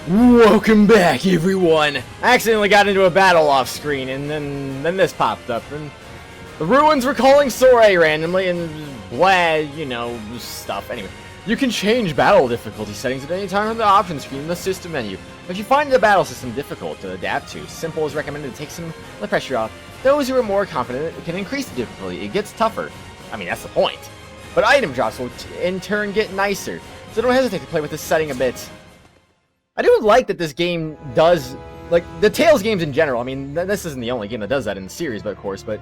Welcome back, everyone! I accidentally got into a battle off screen, and then this popped up, and the ruins were calling Soray randomly, and blah, you know, stuff. Anyway, you can change battle difficulty settings at any time on the options screen in the system menu. If you find the battle system difficult to adapt to, simple is recommended to take some of the pressure off. Those who are more confident can increase the difficulty. It gets tougher. I mean, that's the point. But item drops will in turn get nicer, so don't hesitate to play with this setting a bit. I do like that this game does, like, the Tales games in general. I mean, this isn't the only game that does that in the series, but of course, but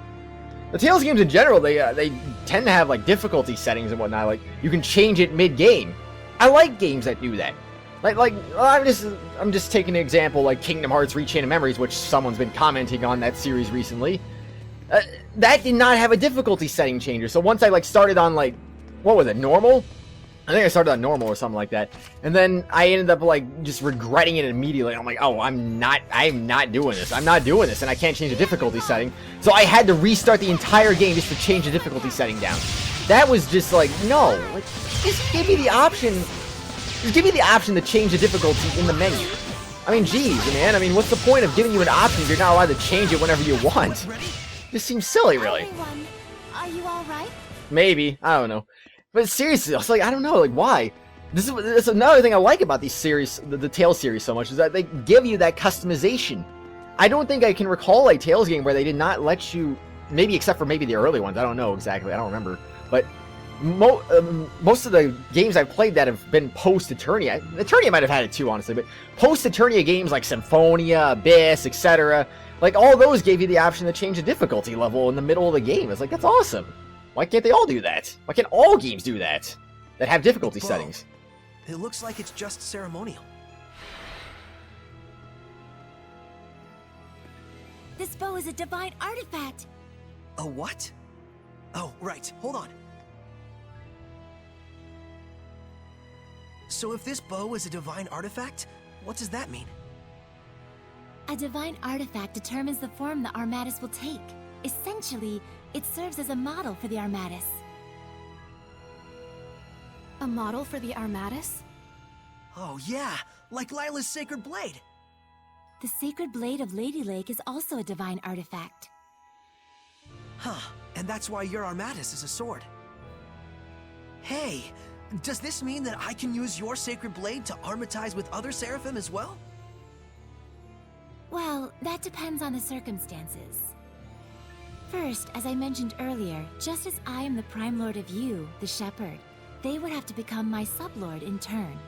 the Tales games in general, they tend to have, like, difficulty settings and whatnot. Like, you can change it mid-game. I like games that do that. Like, I'm just taking an example, like Kingdom Hearts Rechain of Memories, which someone's been commenting on that series recently. That did not have a difficulty setting changer, so once I, like, started on, like, what was it, normal? I think I started on normal or something like that, and then I ended up, like, just regretting it immediately. I'm like, oh, I'm not doing this. I'm not doing this, and I can't change the difficulty setting. So I had to restart the entire game just to change the difficulty setting down. That was just like, no, like, just give me the option. Just give me the option to change the difficulty in the menu. I mean, geez, man. I mean, what's the point of giving you an option if you're not allowed to change it whenever you want? This seems silly, really. Everyone, are you all right? Maybe, I don't know. But seriously, I was like, I don't know, like, why? This is another thing I like about these series, the Tales series so much, is that they give you that customization. I don't think I can recall a Tales game where they did not let you, maybe except for maybe the early ones, I don't know exactly, I don't remember. But most of the games I've played that have been post-Eternia, Eternia might have had it too, honestly, but post-Eternia games like Symphonia, Abyss, etc., like, all those gave you the option to change the difficulty level in the middle of the game. It's like, that's awesome. Why can't they all do that? Why can't all games do that? That have difficulty settings? It looks like it's just ceremonial. This bow is a divine artifact. A what? Oh, right. Hold on. So if this bow is a divine artifact, what does that mean? A divine artifact determines the form the Armatus will take. Essentially, it serves as a model for the Armatus. A model for the Armatus? Oh yeah, like Lila's sacred blade. The sacred blade of Lady Lake is also a divine artifact. Huh, and that's why your Armatus is a sword. Hey, does this mean that I can use your sacred blade to armatize with other seraphim as well? Well, that depends on the circumstances. First, as I mentioned earlier, just as I am the Prime Lord of you, the Shepherd, they would have to become my sublord in turn.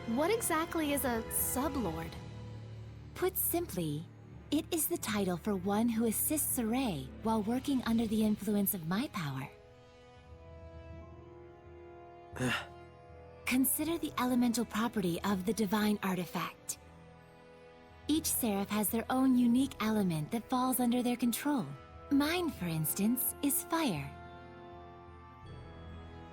What exactly is a sublord? Put simply, it is the title for one who assists Soray while working under the influence of my power. Consider the elemental property of the divine artifact. Each seraph has their own unique element that falls under their control. Mine, for instance, is fire.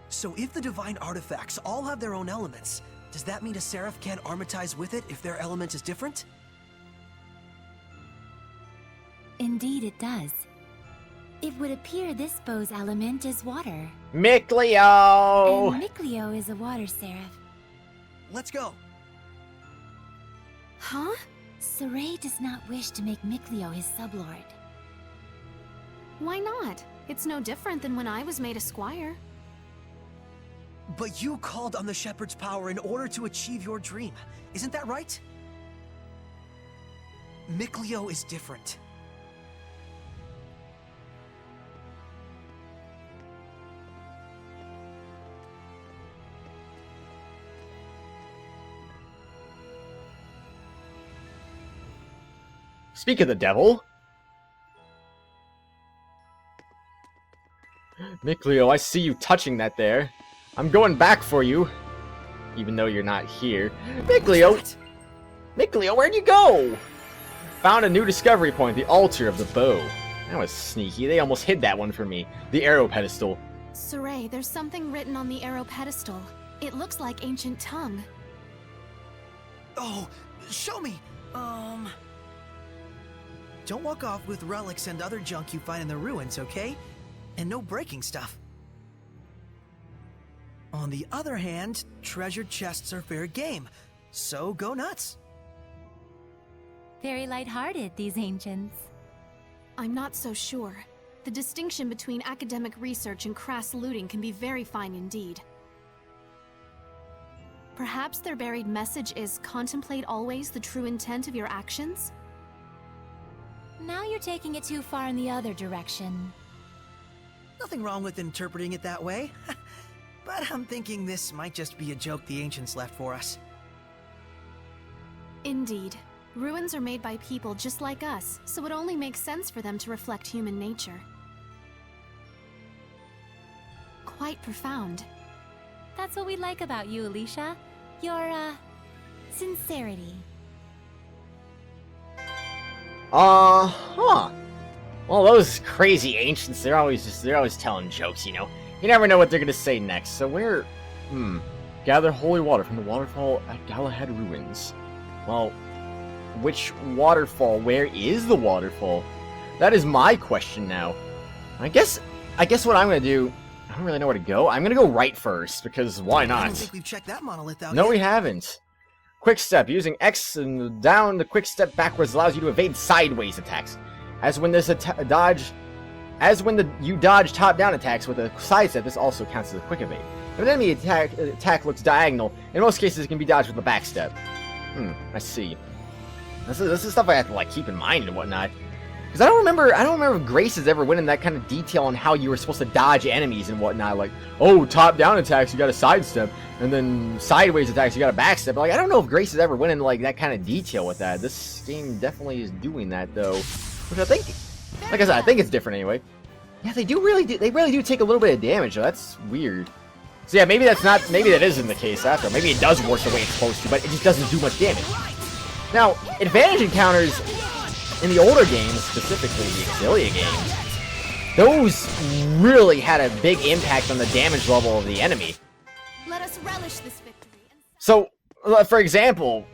So if the divine artifacts all have their own elements, does that mean a seraph can't armatize with it if their element is different? Indeed it does. It would appear this bow's element is water. Mikleo! And Mikleo is a water seraph. Let's go. Huh? Soray does not wish to make Mikleo his sublord. Why not? It's no different than when I was made a squire. But you called on the Shepherd's power in order to achieve your dream. Isn't that right? Mikleo is different. Speak of the devil. Mikleo, I see you touching that there. I'm going back for you. Even though you're not here. Mikleo! Mikleo, where'd you go? Found a new discovery point, the altar of the bow. That was sneaky. They almost hid that one for me. The arrow pedestal. Soray, there's something written on the arrow pedestal. It looks like ancient tongue. Oh, show me! Don't walk off with relics and other junk you find in the ruins, okay? And no breaking stuff. On the other hand, treasure chests are fair game, so go nuts. Very lighthearted, these ancients. I'm not so sure. The distinction between academic research and crass looting can be very fine indeed. Perhaps their buried message is contemplate always the true intent of your actions? Now you're taking it too far in the other direction. Nothing wrong with interpreting it that way. But I'm thinking this might just be a joke the ancients left for us. Indeed. Ruins are made by people just like us, so it only makes sense for them to reflect human nature. Quite profound. That's what we like about you, Alicia. Your, sincerity. Huh. Well, those crazy ancients, they're always telling jokes, you know? You never know what they're gonna say next, so gather holy water from the waterfall at Galahad Ruins. Well, which waterfall? Where is the waterfall? That is my question now. I guess what I'm gonna do, I don't really know where to go. I'm gonna go right first, because why not? I don't think we've checked that monolith out No, yet. we haven't. Quick step. Using X and down, the quick step backwards allows you to evade sideways attacks. As when you dodge top-down attacks with a side step, this also counts as a quick evade. If an enemy attack looks diagonal, in most cases it can be dodged with a back step. I see. This is stuff I have to like keep in mind and whatnot. Because I don't remember if Graces ever went in that kind of detail on how you were supposed to dodge enemies and whatnot. Like, oh, top-down attacks you got a sidestep, and then sideways attacks you got a backstep. Like, I don't know if Graces ever went into like that kind of detail with that. This game definitely is doing that though, which I think, like I said, I think it's different anyway. Yeah, they really do take a little bit of damage though. That's weird. So yeah, maybe that isn't the case after. Maybe it does work the way it's supposed to, but it just doesn't do much damage. Now, advantage encounters in the older games, specifically the Xillia games, those really had a big impact on the damage level of the enemy. Let us relish this victory. So, for example,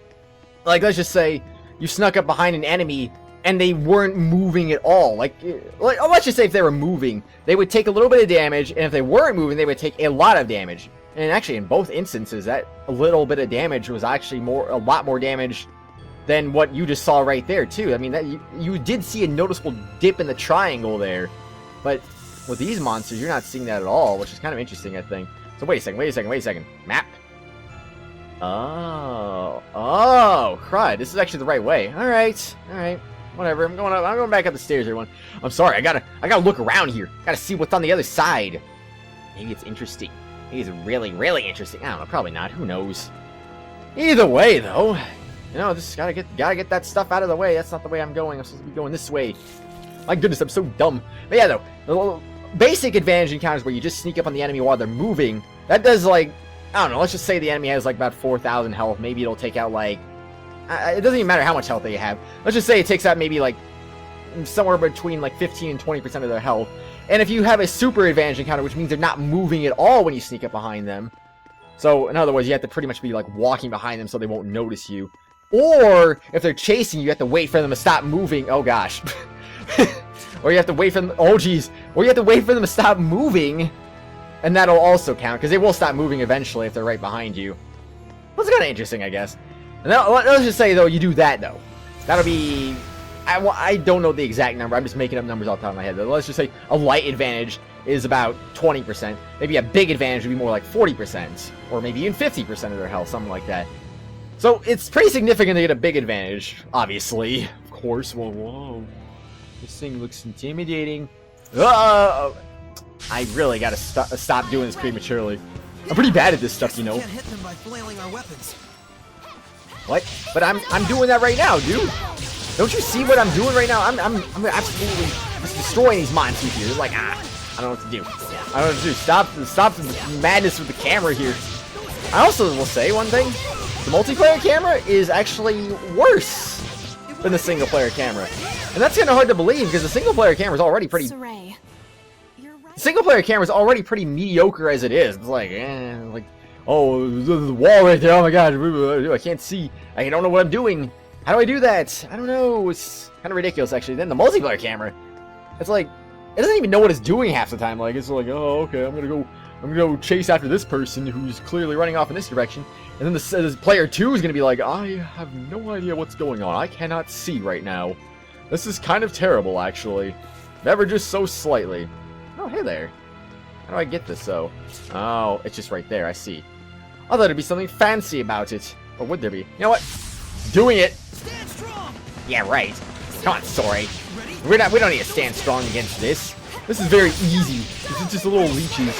like let's just say you snuck up behind an enemy and they weren't moving at all. Like let's just say if they were moving, they would take a little bit of damage, and if they weren't moving, they would take a lot of damage. And actually, in both instances, that a little bit of damage was actually a lot more damage than what you just saw right there too. I mean, that you did see a noticeable dip in the triangle there, but with these monsters, you're not seeing that at all, which is kind of interesting, I think. So wait a second. Map. Oh, crud. This is actually the right way. All right. Whatever. I'm going back up the stairs, everyone. I'm sorry. I gotta look around here. Gotta see what's on the other side. Maybe it's interesting. Maybe it's really, really interesting. I don't know. Probably not. Who knows? Either way, though, you know, just gotta get that stuff out of the way. That's not the way I'm going. I'm supposed to be going this way. My goodness, I'm so dumb. But yeah, though, the basic advantage encounters where you just sneak up on the enemy while they're moving, that does, like, I don't know, let's just say the enemy has, like, about 4,000 health. Maybe it'll take out, like, it doesn't even matter how much health they have. Let's just say it takes out maybe, like, somewhere between, like, 15 and 20% of their health. And if you have a super advantage encounter, which means they're not moving at all when you sneak up behind them. So, in other words, you have to pretty much be, like, walking behind them so they won't notice you. Or, if they're chasing you, you have to wait for them to stop moving. Oh, gosh. Or you have to wait for them... Oh, jeez. Or you have to wait for them to stop moving. And that'll also count, because they will stop moving eventually if they're right behind you. That's kind of interesting, I guess. And let's just say, though, you do that, though. That'll be... I don't know the exact number. I'm just making up numbers off the top of my head. But let's just say a light advantage is about 20%. Maybe a big advantage would be more like 40%. Or maybe even 50% of their health, something like that. So, it's pretty significant to get a big advantage, obviously. Of course. Well, whoa. This thing looks intimidating. I really gotta stop doing this prematurely. I'm pretty bad at this stuff, you know. Can't hit them by flailing our weapons. What? But I'm doing that right now, dude. Don't you see what I'm doing right now? I'm absolutely just destroying these monsters here. They're like, I don't know what to do. I don't know what to do. Stop the madness with the camera here. I also will say one thing. The multiplayer camera is actually worse than the single player camera. And that's kind of hard to believe because the single player camera is already pretty... Saray, you're right. Single player camera is already pretty mediocre as it is. It's like, oh, the wall right there. Oh my god, I can't see. I don't know what I'm doing. How do I do that? I don't know. It's kind of ridiculous, actually. Then the multiplayer camera, it's like, it doesn't even know what it's doing half the time. Like, it's like, oh, okay, I'm gonna I'm gonna go chase after this person who's clearly running off in this direction. And then this player 2 is gonna be like, I have no idea what's going on. I cannot see right now. This is kind of terrible, actually. Never just so slightly. Oh, hey there. How do I get this, though? Oh, it's just right there. I see. I thought there'd be something fancy about it. Or would there be? You know what? Doing it. Stand strong. Yeah, right. Come on, sorry. We don't need to stand strong against this. This is very easy. This is just a little leeches.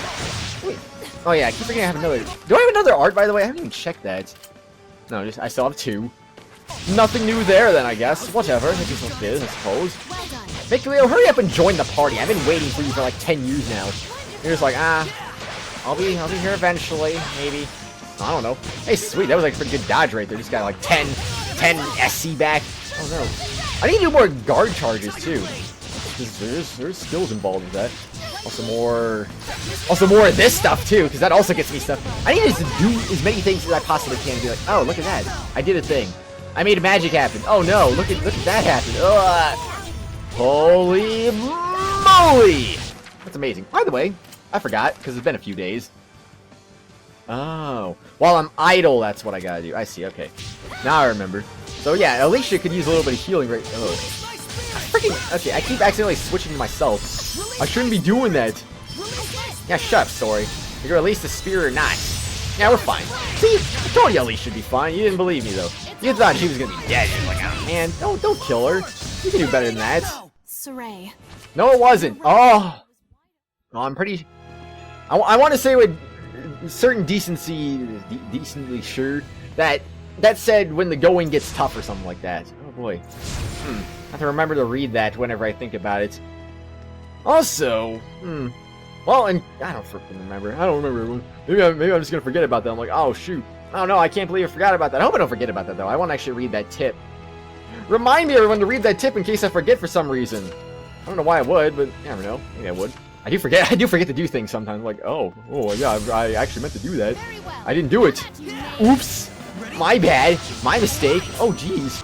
Wait. Oh yeah, I keep forgetting I have another. Do I have another art, by the way? I haven't even checked that. No, I still have 2. Nothing new there, then, I guess. Whatever. That's just what it is, I suppose. Mikleo, hurry up and join the party. I've been waiting for you for like 10 years now. You're just like, I'll be here eventually, maybe. I don't know. Hey, sweet. That was like a pretty good dodge right there. Just got like 10 SC back. Oh no. I need to do more guard charges too. There's skills involved with that. Also more of this stuff too, because that also gets me stuff. I need to do as many things as I possibly can to be like, oh, look at that. I did a thing. I made a magic happen. Oh no, look at that happen. Holy moly! That's amazing. By the way, I forgot, because it's been a few days. Oh. While I'm idle, that's what I gotta do. I see, okay. Now I remember. So yeah, Alicia could use a little bit of healing right. Oh. Freaking. Okay, I keep accidentally switching to myself. I shouldn't be doing that. Yeah, shut up, Story. You're gonna release the spear or not. Yeah, we're fine. See, I told you Alicia should be fine. You didn't believe me, though. You thought she was gonna be dead. You're like, oh man, don't kill her. You can do better than that. Saray. No, it wasn't. Oh. No, I'm pretty. I want to say with certain decency, decently sure that said when the going gets tough or something like that. Oh boy. I have to remember to read that whenever I think about it. Also, well, and I don't freaking remember. I don't remember. Maybe I'm just gonna forget about that. I'm like, oh shoot. Oh no, I can't believe I forgot about that. I hope I don't forget about that though. I want to actually read that tip. Remind me, everyone, to read that tip in case I forget for some reason. I don't know why I would, but you never know. Maybe I would. I do forget to do things sometimes. Like, oh yeah, I actually meant to do that. I didn't do it. Oops. My bad. My mistake. Oh jeez.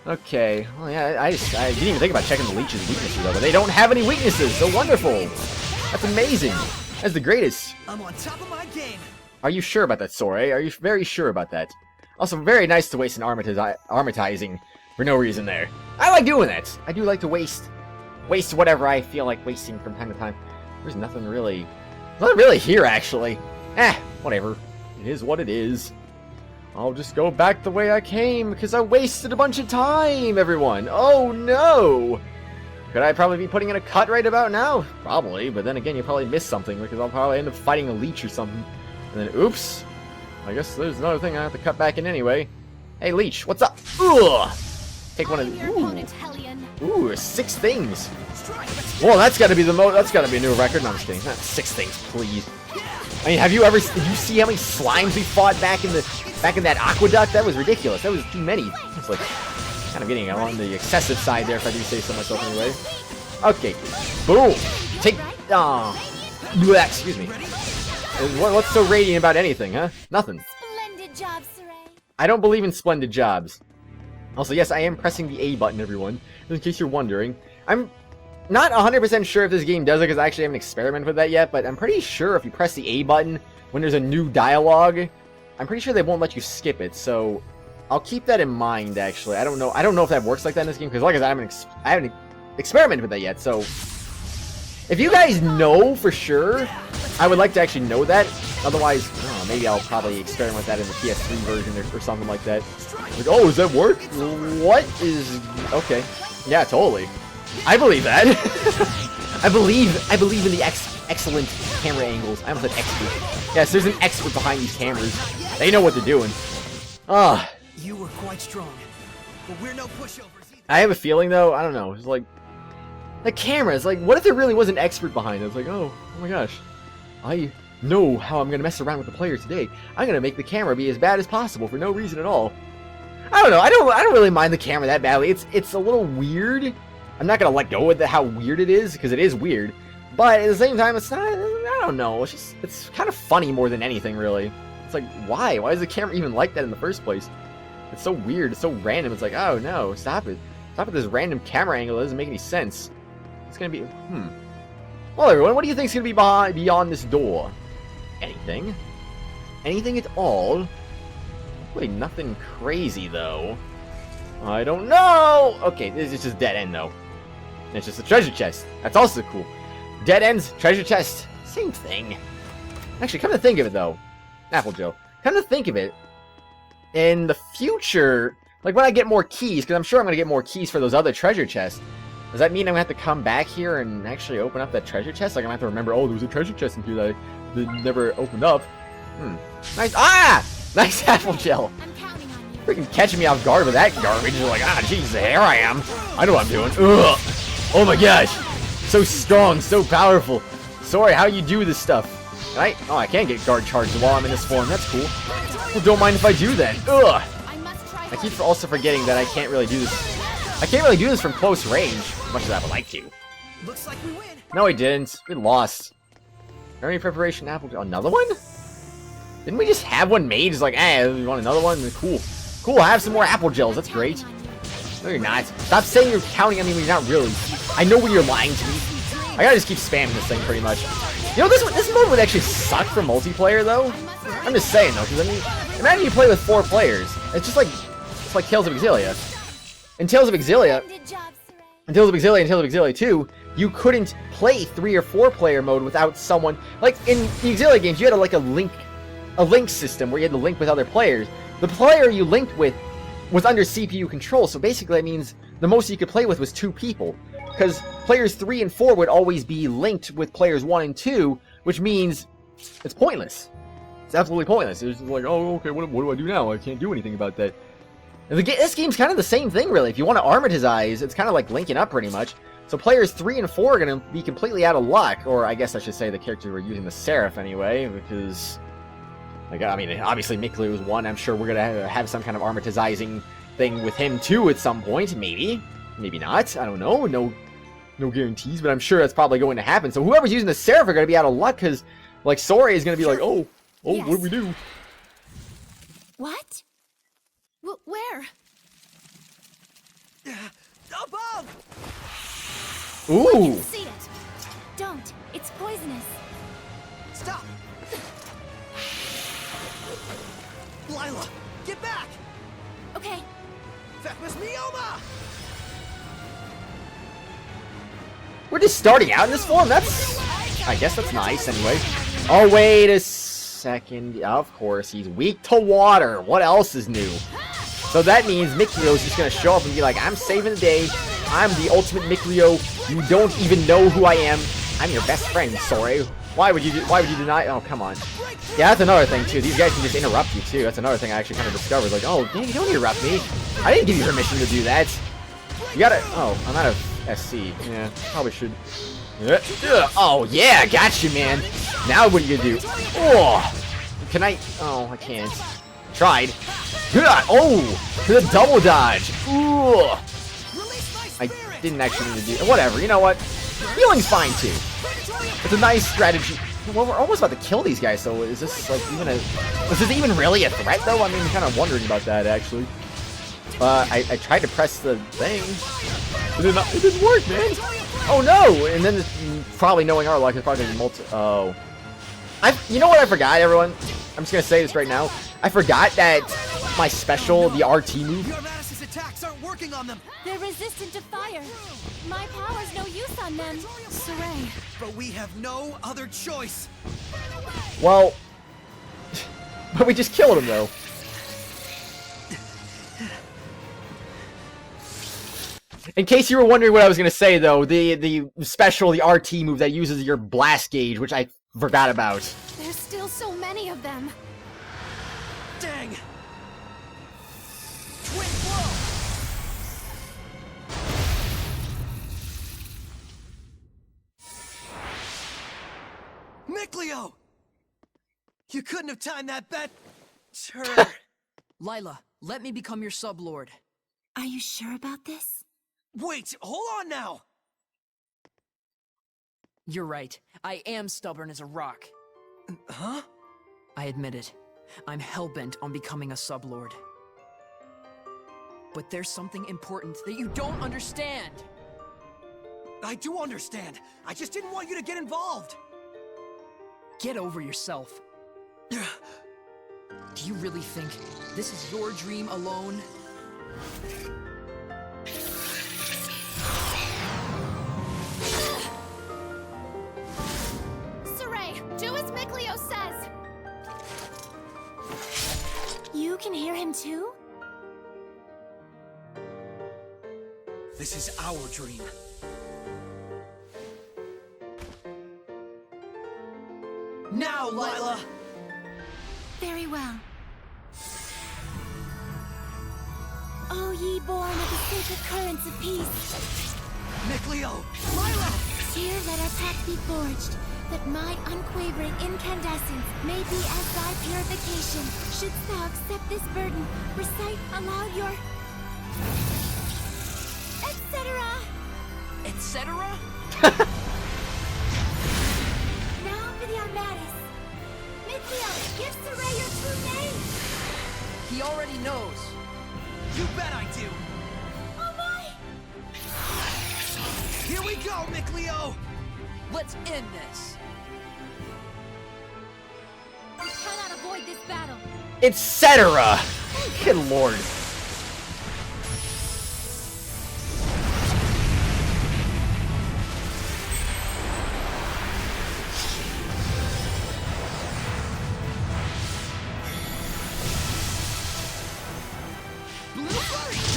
Okay. Well, yeah, I didn't even think about checking the leech's weaknesses though, but they don't have any weaknesses. So wonderful. That's amazing. That's the greatest. I'm on top of my game. Are you sure about that, Soray? Are you very sure about that? Also, very nice to waste an armatizing for no reason there. I like doing that. I do like to waste whatever I feel like wasting from time to time. There's nothing really here, actually. Whatever. It is what it is. I'll just go back the way I came, because I wasted a bunch of time, everyone. Oh, no! Could I probably be putting in a cut right about now? Probably, but then again, you probably missed something, because I'll probably end up fighting a leech or something. And then, oops. I guess there's another thing I have to cut back in anyway. Hey, leech, what's up? Ugh! Take one of the... Ooh, 6 things. Well, that's gotta be that's gotta be a new record. No, I'm just kidding. Not 6 things, please. I mean, did you see how many slimes we fought back in that aqueduct? That was ridiculous. That was too many. It's like kind of getting on the excessive side there, if I do say so myself anyway. Okay. Boom. Take excuse me. What's so radiant about anything, huh? Nothing. Splendid job, Saray. I don't believe in splendid jobs. Also, yes, I am pressing the A button, everyone. In case you're wondering. I'm not 100% sure if this game does it, because I actually haven't experimented with that yet, but I'm pretty sure if you press the A button when there's a new dialogue, I'm pretty sure they won't let you skip it, so I'll keep that in mind, actually. I don't know if that works like that in this game, because like I said, I haven't experimented with that yet, so if you guys know for sure, I would like to actually know that. Otherwise, maybe I'll probably experiment with that in the PS3 version or something like that. Like, oh, does that work? What is... Okay. Yeah, totally. I believe that. I believe in the excellent camera angles. I almost said expert. Yes, there's an expert behind these cameras. They know what they're doing. You were quite strong, but we're no pushovers either. I have a feeling, though, I don't know, it's like... The cameras, like, what if there really was an expert behind it? It's like, oh my gosh. I know how I'm gonna mess around with the player today. I'm gonna make the camera be as bad as possible for no reason at all. I don't know, I don't really mind the camera that badly. It's a little weird. I'm not gonna let go with how weird it is, because it is weird. But at the same time, it's not, I don't know, it's kind of funny more than anything, really. It's like, why? Why is the camera even like that in the first place? It's so weird, it's so random, it's like, oh no, stop it. Stop with this random camera angle, it doesn't make any sense. It's gonna be, Well, everyone, what do you think is gonna be beyond this door? anything. Anything at all. Wait, nothing crazy, though. I don't know! Okay, this is just dead end, though. It's just a treasure chest. That's also cool. Dead ends, treasure chest, same thing. Actually, come to think of it, though. Apple Joe. Come to think of it, in the future, like when I get more keys, because I'm sure I'm going to get more keys for those other treasure chests, does that mean I'm going to have to come back here and actually open up that treasure chest? Like I'm going to have to remember, oh, there was a treasure chest in here that I never opened up. Nice. Ah! Nice apple gel. I'm counting on you. Freaking catching me off guard with that garbage. You're like, ah, jeez, here I am. I know what I'm doing. Ugh. Oh my gosh. So strong, so powerful. Sorry, how you do this stuff? Right? Oh, I can get guard charged while I'm in this form. That's cool. Well, don't mind if I do then. Ugh. I keep also forgetting that I can't really do this. I can't really do this from close range, as much as I would like to. Looks like we win. No, we didn't. We lost. Memory preparation apple. Another one? Didn't we just have one made? It's like, you want another one? Cool. Cool, I have some more apple gels. That's great. No, you're not. Stop saying you're counting on me when you're not really. I know when you're lying to me. I gotta just keep spamming this thing pretty much. You know, this mode would actually suck for multiplayer, though. I'm just saying, though, because I mean, imagine you play with 4 players. It's like Tales of Zestiria. In Tales of Zestiria, and Tales of Zestiria 2, you couldn't play 3 or 4 player mode without someone. Like in the Zestiria games, you had like a link system where you had to link with other players. The player you linked with was under CPU control, so basically that means the most you could play with was 2 people. Because players 3 and 4 would always be linked with players 1 and 2, which means it's pointless. It's absolutely pointless. It's like, oh, okay, what do I do now? I can't do anything about that. And this game's kind of the same thing, really. If you want to armatize, it's kind of like linking up pretty much. So players 3 and 4 are going to be completely out of luck. Or I guess I should say the characters who are using the Seraph anyway, because... Like, I mean, obviously Mikleo is one. I'm sure we're going to have some kind of armatizing thing with him too at some point. Maybe. Maybe not. I don't know. No guarantees, but I'm sure that's probably going to happen. So whoever's using the Seraph are going to be out of luck, because, like, Sora is going to be like, oh, yes. What do we do? What? Where? Above! Ooh! I can see it. Don't. It's poisonous. Stop! Lila, get back! Okay. That was Mioma! We're just starting out in this form? I guess that's nice anyway. Oh, wait a second. Of course, he's weak to water. What else is new? So that means Mikleo's just gonna show up and be like, I'm saving the day. I'm the ultimate Mikleo. You don't even know who I am. I'm your best friend, Sora. Why would you deny? Oh, come on. Yeah, that's another thing too. These guys can just interrupt you too. That's another thing I actually kind of discovered. Like, oh, dang, don't interrupt me. I didn't give you permission to do that. You gotta. Oh, I'm out of SC. Yeah, probably should. Oh yeah, got you, man. Now what are you gonna do? Oh, can I? Oh, I can't. Tried. Oh, the double dodge. Ooh. I didn't actually need to do. Whatever. You know what? Healing's fine too. It's a nice strategy. Well, we're almost about to kill these guys, so is this like even a... Is this even really a threat, though? I mean, I'm kind of wondering about that, actually. I tried to press the thing. It didn't work, man! Oh, no! And then, probably knowing our luck, it's probably going to be Oh. You know what I forgot, everyone? I'm just going to say this right now. I forgot that my special, the RT move... Your Mantis' attacks aren't working on them! They're resistant to fire. My power's no use on them. Saray. But we have no other choice! Well... but we just killed him, though. In case you were wondering what I was going to say, though, the special, the RT move that uses your blast gauge, which I forgot about. There's still so many of them. Dang! Twin blow! Mikleo! You couldn't have timed that better. Lila, let me become your sublord. Are you sure about this? Wait, hold on now! You're right. I am stubborn as a rock. Huh? I admit it. I'm hellbent on becoming a sublord. But there's something important that you don't understand. I do understand. I just didn't want you to get involved. Get over yourself. Do you really think this is your dream alone? Saray, do as Mikleo says! You can hear him too? This is our dream. Now, Lila! Very well. O ye born of the sacred currents of peace, Mikleo! Lila! here let our pact be forged, that my unquavering incandescence may be as thy purification. Shouldst thou accept this burden, recite aloud your... etc. Etc.? Now for the Armatis. Mikleo, give Saray your true name! He already knows. You bet I do! Oh my! Here we go, Mikleo! Let's end this. We cannot avoid this battle. Etc. Good lord.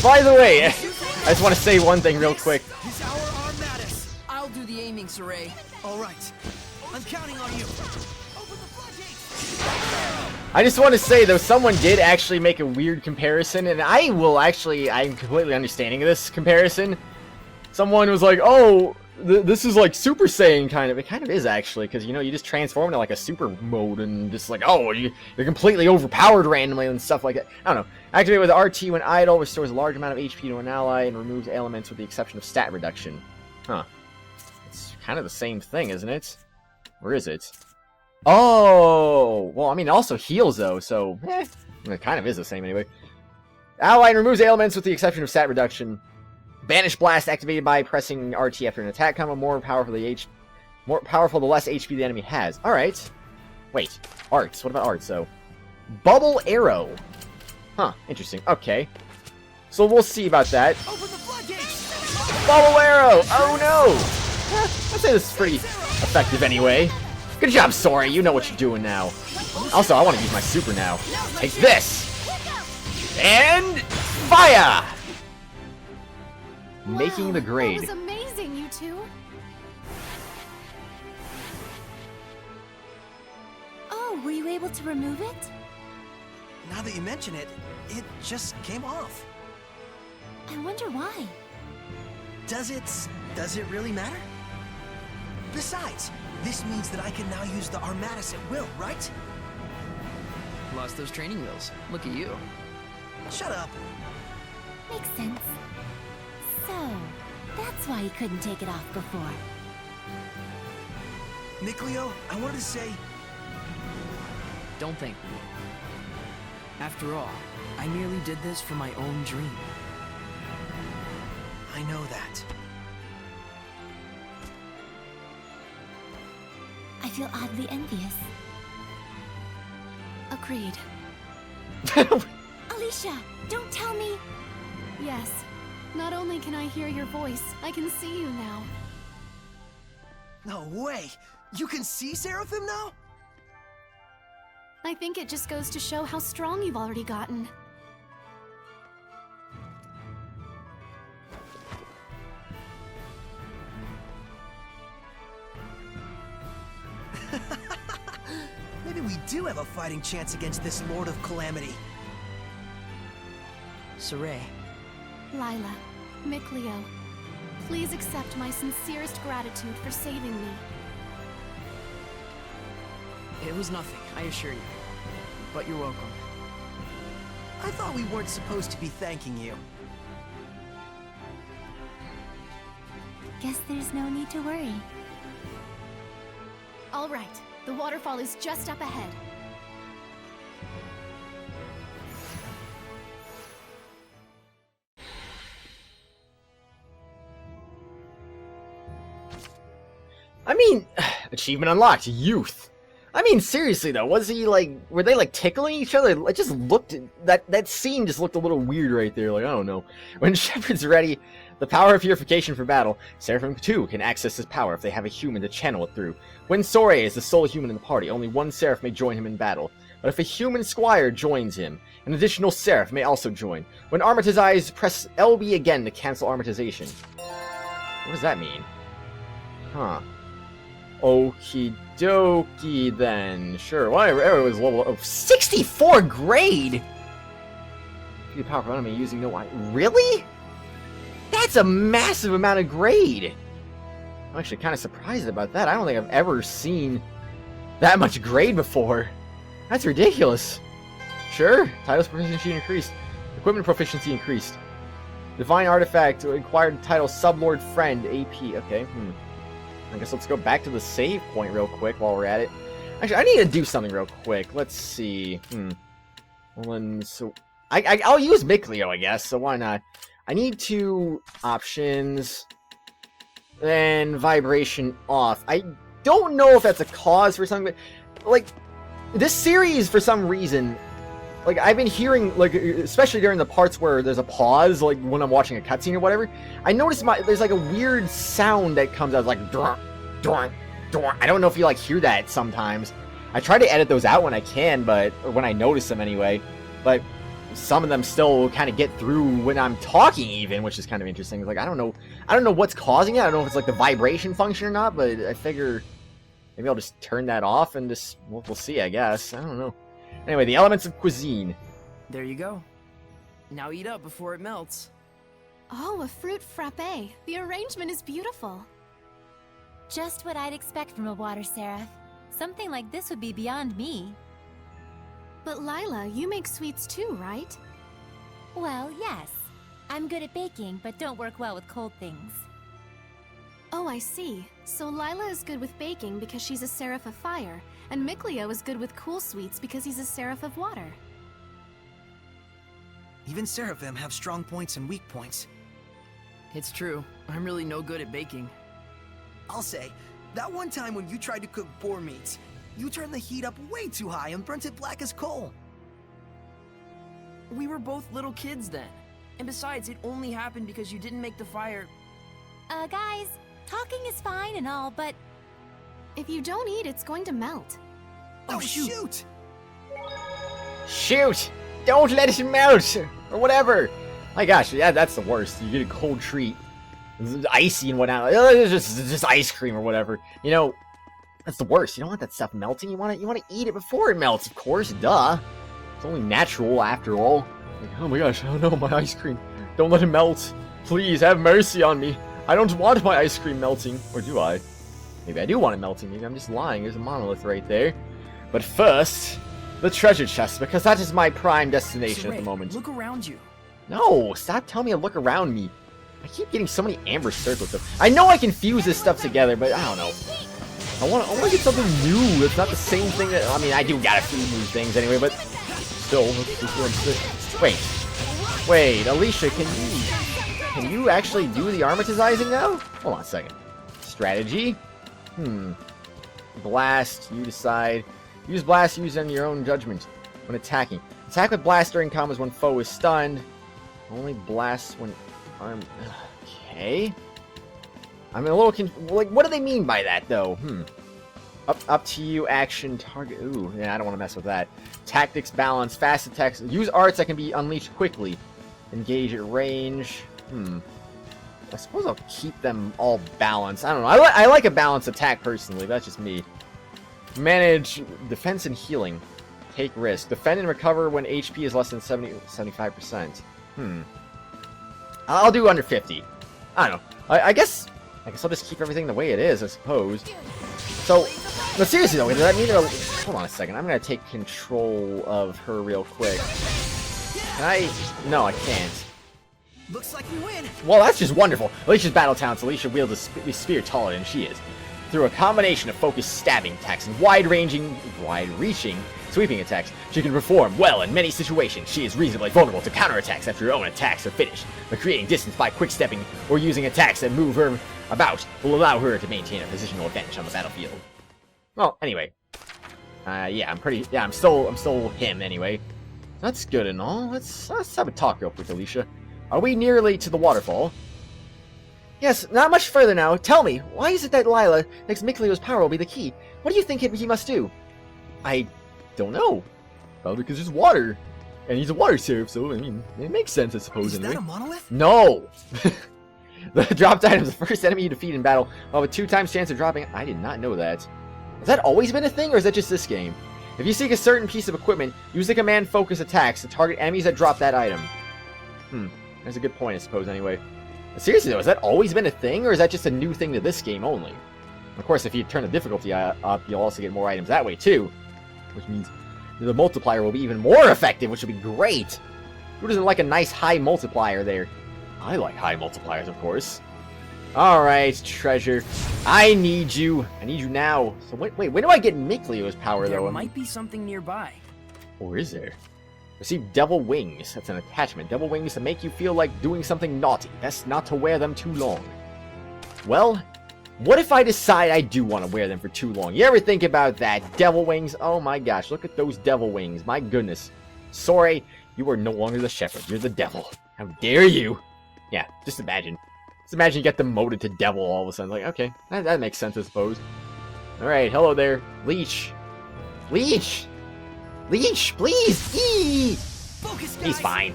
By the way, I just want to say one thing real quick. This is our Armatis! I'll do the aiming, Saray. Alright. I'm counting on you. Open the floodgates! I just want to say, though, someone did actually make a weird comparison, and I'm completely understanding of this comparison. Someone was like, oh, this is like Super Saiyan kind of. It kind of is, actually, because, you know, you just transform into like a super mode, and just like, oh, you're completely overpowered randomly and stuff like that. I don't know. Activate with RT when idle, restores a large amount of HP to an ally, and removes elements with the exception of stat reduction. Huh. It's kind of the same thing, isn't it? Or is it? Oh! Well, I mean, it also heals, though, so... it kind of is the same, anyway. Ally removes elements with the exception of stat reduction. Banish Blast activated by pressing RT after an attack combo. More powerful the less HP the enemy has. Alright. Wait. Arts. What about arts, though? Bubble Arrow. Huh. Interesting. Okay. So we'll see about that. Open the floodgates! Bubble Arrow! Oh, no! I'd say this is pretty effective anyway. Good job, Sora. You know what you're doing now. Also, I want to use my super now. Take this! And... fire! Making the grade. That was amazing, you two. Oh, were you able to remove it? Now that you mention it, it just came off. I wonder why. Does it really matter? Besides, this means that I can now use the Armatis at will, right? Lost those training wheels. Look at you. Shut up. Makes sense. So, that's why you couldn't take it off before. Mikleo, I wanted to say... Don't thank me. After all, I merely did this for my own dream. I know that. I feel oddly envious. Agreed. Alicia, don't tell me! Yes. Not only can I hear your voice, I can see you now. No way! You can see Seraphim now? I think it just goes to show how strong you've already gotten. Maybe we do have a fighting chance against this Lord of Calamity. Saray, Lila, Mikleo, please accept my sincerest gratitude for saving me. it was nothing, I assure you. But you're welcome. I thought we weren't supposed to be thanking you. Guess there's no need to worry. All right, the waterfall is just up ahead. I mean, achievement unlocked, youth. I mean, seriously though, was he like, were they like tickling each other? It just looked, that scene just looked a little weird right there, like, I don't know. When Shepard's ready, the power of purification for battle, Seraphim too can access his power if they have a human to channel it through. When Sorey is the sole human in the party, only one Seraph may join him in battle. But if a human squire joins him, an additional Seraph may also join. When Armatized, press LB again to cancel Armatization. What does that mean? Huh. Okie dokie then. Sure, whatever. It was level of 64 grade! Pretty powerful enemy using no eye. Really? That's a massive amount of grade! I'm actually kind of surprised about that. I don't think I've ever seen that much grade before. That's ridiculous. Sure, titles proficiency increased. Equipment proficiency increased. Divine Artifact acquired title Sublord Friend AP. Okay, I guess let's go back to the save point real quick while we're at it. Actually, I need to do something real quick. Let's see. Well, then, so I'll use Mikleo, I guess. So why not? I need two options. Then vibration off. I don't know if that's a cause for something, but like this series, for some reason, like I've been hearing, like especially during the parts where there's a pause, like when I'm watching a cutscene or whatever, I notice there's like a weird sound that comes out, like dork, dork, dork. I don't know if you like hear that sometimes. I try to edit those out when I can, but when I notice them anyway. But some of them still kind of get through when I'm talking, even, which is kind of interesting. Like I don't know what's causing it. I don't know if it's like the vibration function or not, but I figure maybe I'll just turn that off and just we'll see. I guess I don't know. Anyway, the elements of cuisine. There you go. Now eat up before it melts. Oh, a fruit frappe. The arrangement is beautiful. Just what I'd expect from a water seraph. Something like this would be beyond me. But Lila, you make sweets too, right? Well, yes. I'm good at baking, but don't work well with cold things. Oh, I see. So Lila is good with baking because she's a seraph of fire, and Mikleo is good with cool sweets because he's a seraph of water. Even Seraphim have strong points and weak points. It's true. I'm really no good at baking. I'll say, that one time when you tried to cook boar meats, you turned the heat up way too high and burnt it black as coal. We were both little kids then. And besides, it only happened because you didn't make the fire. Guys, talking is fine and all, but If you don't eat, it's going to melt. Oh, shoot! Shoot! Don't let it melt! Or whatever! My gosh, yeah, that's the worst. You get a cold treat. It's icy and whatnot. It's just ice cream or whatever. You know, that's the worst. You don't want that stuff melting. You want to eat it before it melts, of course. Duh. It's only natural, after all. Like, oh my gosh, oh no, my ice cream. Don't let it melt. Please, have mercy on me. I don't want my ice cream melting. Or do I? Maybe I do want it melting. Maybe I'm just lying. There's a monolith right there. But first, the treasure chest, because that is my prime destination at the moment. Look around you. No, stop telling me to look around me. I keep getting so many amber circles. I know I can fuse this stuff together, but I don't know. I want to get something new. It's not the same thing that... I mean, I do gotta fuse new things anyway, but... Still, Wait, Alicia, can you actually do the armatizing now? Hold on a second. Strategy? Blast, you decide. Use blast used on your own judgment when attacking. Attack with blast during combos when foe is stunned. Only blast when arm... Okay. I'm a little like, what do they mean by that, though? Up to you, action, target... Ooh, yeah, I don't want to mess with that. Tactics, balance, fast attacks. Use arts that can be unleashed quickly. Engage at range. I suppose I'll keep them all balanced. I don't know. I like a balanced attack, personally. That's just me. Manage defense and healing. Take risk. Defend and recover when HP is less than 75%. I'll do under 50. I don't know. I guess I'll just keep everything the way it is, I suppose. So, but seriously though, does that mean hold on a second. I'm gonna take control of her real quick. Can I? No, I can't. Looks like we win. Well, that's just wonderful. Alicia's battle talents. Alicia wields a spear taller than she is. Through a combination of focused stabbing attacks and wide-reaching sweeping attacks, she can perform well in many situations. She is reasonably vulnerable to counterattacks after her own attacks are finished, but creating distance by quick-stepping or using attacks that move her about will allow her to maintain a positional advantage on the battlefield. Well, anyway. Yeah, I'm still him anyway. That's good and all. Let's have a talk real quick, Alicia. Are we nearly to the waterfall? Yes, not much further now. Tell me, why is it that Lila thinks Mikleo's power will be the key? What do you think he must do? I don't know. Probably because there's water. And he's a water seraph, so, I mean, it makes sense, I suppose, Is anyway. that a monolith? No! The dropped item is the first enemy you defeat in battle, while with 2x chance of dropping. I did not know that. Has that always been a thing, or is that just this game? If you seek a certain piece of equipment, use the command focus attacks to target enemies that drop that item. That's a good point, I suppose, anyway. But seriously, though, has that always been a thing, or is that just a new thing to this game only? Of course, if you turn the difficulty up, you'll also get more items that way, too. Which means the multiplier will be even more effective, which would be great! Who doesn't like a nice high multiplier there? I like high multipliers, of course. Alright, treasure. I need you. I need you now. So wait, when do I get Mikleo's power, though? There might be something nearby. Or is there? Receive devil wings. That's an attachment. Devil wings to make you feel like doing something naughty. Best not to wear them too long. Well, what if I decide I do want to wear them for too long? You ever think about that? Devil wings? Oh my gosh, look at those devil wings. My goodness. Sorry, you are no longer the shepherd. You're the devil. How dare you? Yeah, just imagine. Just imagine you get demoted to devil all of a sudden. Like, okay, that makes sense, I suppose. Alright, hello there. Leech. Leech! Leech, please! Eee! Focus, guys. He's fine.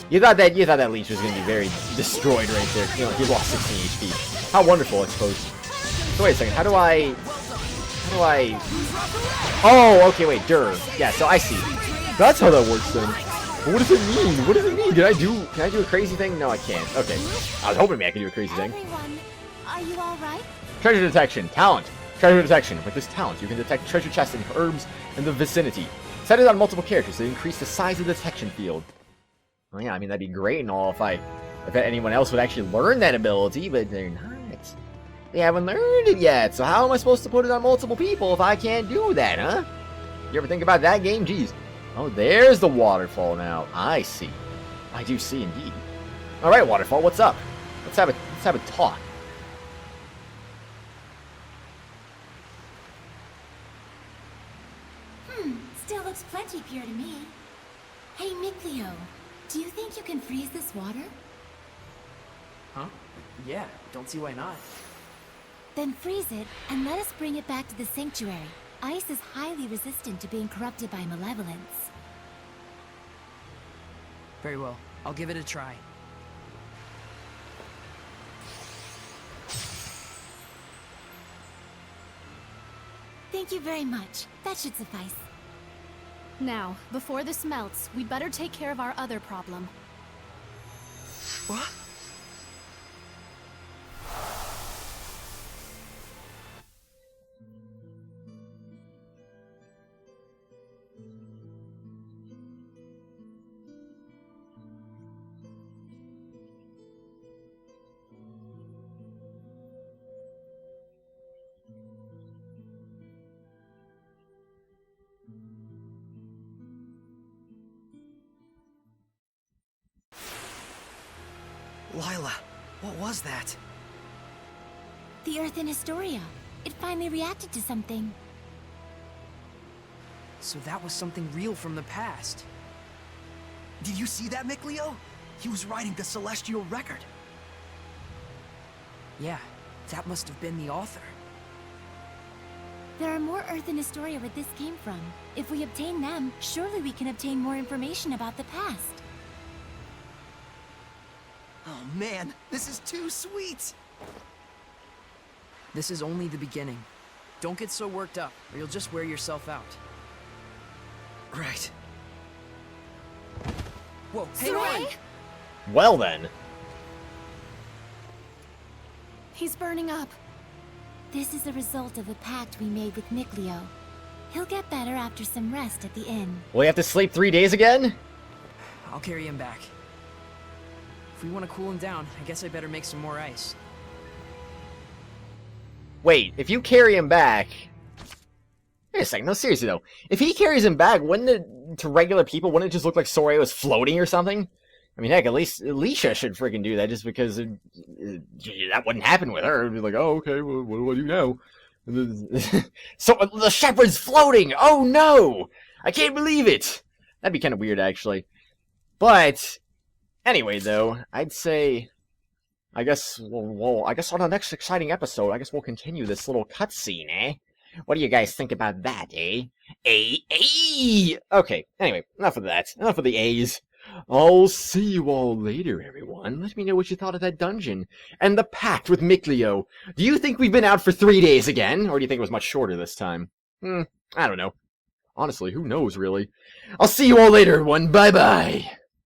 You thought that Leech was going to be very destroyed right there. You know, he lost 16 HP. How wonderful, I suppose. So wait a second, how do I... Oh, okay, wait, yeah, so I see. That's how that works then. But what does it mean? What does it mean? Can I do a crazy thing? No, I can't. Okay. I was hoping maybe I could do a crazy thing. Everyone, are you all right? Treasure detection. Talent. Treasure detection. With this talent, you can detect treasure chests and herbs in the vicinity. Set it on multiple characters to increase the size of the detection field. Well, yeah, I mean, that'd be great and all if anyone else would actually learn that ability, but they're not. They haven't learned it yet, so how am I supposed to put it on multiple people if I can't do that, huh? You ever think about that game? Jeez. Oh, there's the waterfall now. I see. I do see indeed. Alright, waterfall, what's up? Let's have a talk. Still looks plenty pure to me. Hey, Mikleo, do you think you can freeze this water? Huh? Yeah, don't see why not. Then freeze it, and let us bring it back to the sanctuary. Ice is highly resistant to being corrupted by malevolence. Very well. I'll give it a try. Thank you very much. That should suffice. Now, before this melts, we'd better take care of our other problem. What? Lila, what was that? The Earth in Historia. It finally reacted to something. So that was something real from the past. Did you see that, Mikleo? He was writing the celestial record. Yeah, that must have been the author. There are more Earth in Historia where this came from. If we obtain them, surely we can obtain more information about the past. Oh man, this is too sweet! This is only the beginning. Don't get so worked up, or you'll just wear yourself out. Right. Whoa, hey, Sarai? Well then. He's burning up. This is a result of the pact we made with Mikleo. He'll get better after some rest at the inn. Will he have to sleep 3 days again? I'll carry him back. If we want to cool him down, I guess I better make some more ice. Wait, if you carry him back... Wait a second, no, seriously though. If he carries him back, wouldn't it, to regular people, wouldn't it just look like Soraya was floating or something? I mean, heck, at least Alicia should freaking do that just because that wouldn't happen with her. It'd be like, oh, okay, well, what do I do now? So, the shepherd's floating! Oh no! I can't believe it! That'd be kind of weird, actually. But, anyway, though, I'd say... I guess on the next exciting episode, I guess we'll continue this little cutscene, eh? What do you guys think about that, eh? Okay, anyway, enough of that. Enough of the A's. I'll see you all later, everyone. Let me know what you thought of that dungeon. And the pact with Mikleo. Do you think we've been out for 3 days again? Or do you think it was much shorter this time? I don't know. Honestly, who knows, really? I'll see you all later, everyone. Bye-bye.